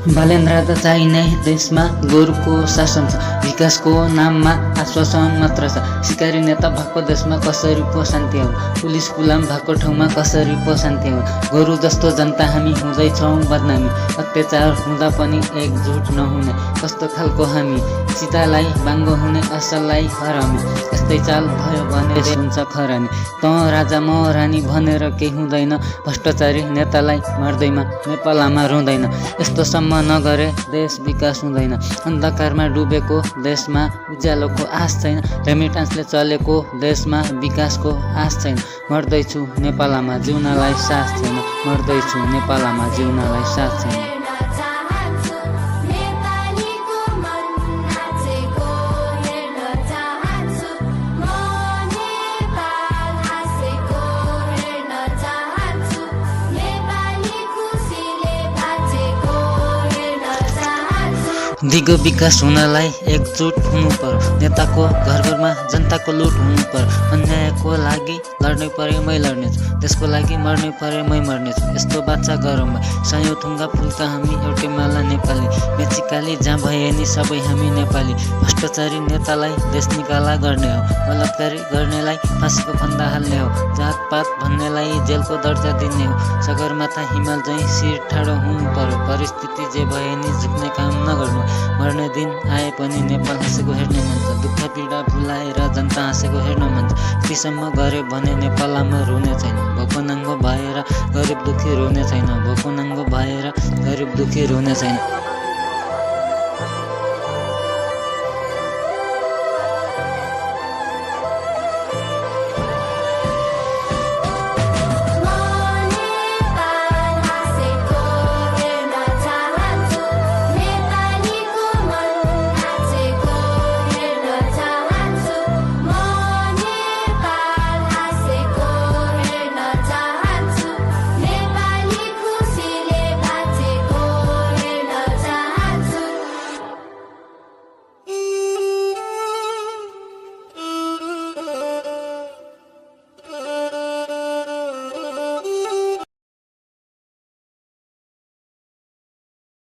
बालेन्द्र त चाहिने देशमा गोरुको शासन छ, विकासको नाममा आश्वासन मात्र छ। सिकारी नेता भएको देशमा कसरी पो शान्ति हो, पुलिस गुलाम भएको ठाउँमा कसरी पो शान्ति हो। गोरु जस्तो जनता हामी हुँदैछौँ बदनामी, अत्याचार हुँदा पनि एकजुट नहुने कस्तो खालको हामी। चितालाई बाङ्गो हुने असललाई हराउने यस्तै चाल भयो भने हुन्छ खरानी। त राजा म रानी भनेर केही हुँदैन, भ्रष्टाचारी नेतालाई मार्दैमा नेपालमा रुँदैन। यस्तोसम्म नगरे देश विकास हुँदैन, अन्धकारमा डुबेको देशमा उज्यालोको आश छैन। रेमिटान्सले चलेको देशमा विकासको आश छैन। मर्दैछु नेपालमा जिउनलाई साथ छैन, मर्दैछु नेपालमा जिउनलाई साथ छैन। दिगो विकास हुनलाई एकजुट हुनु पर्यो, नेताको घर घरमा जनताको लुट हुनु पर्यो। अन्यायको लागि लड्नै परे मै लड्नेछु, त्यसको लागि मर्नै परे मै मर्नेछु। यस्तो बाचा गरौँ सयौँ थुङ्गा फुल्का हामी एउटै माला नेपाली। मेचिकाली जहाँ भए नि सबै हामी नेपाली। भ्रष्टाचारी नेतालाई देश निकाला गर्ने हो, बलात्कारी गर्नेलाई फाँसीको फन्दा हाल्ने हो, जातपात भन्नेलाई जेलको दर्जा दिने हो। सगरमाथा हिमाल झैँ शिर ठाडो हुनु पर्यो, परिस्थिति जे भए नि झुक्ने काम नगर्नु। मर्ने दिन आए पनि नेपाल हाँसेको हेर्ने मन छ, दुःख पीडा भुलाएर जनता हाँसेको हेर्न मन छ। यतिसम्म गरे भने नेपालमा रुने छैन, भोको नाङ्गो भएर गरिब दुःखी रुने छैन, भोको नाङ्गो भएर गरिब दुःखी रुने छैन।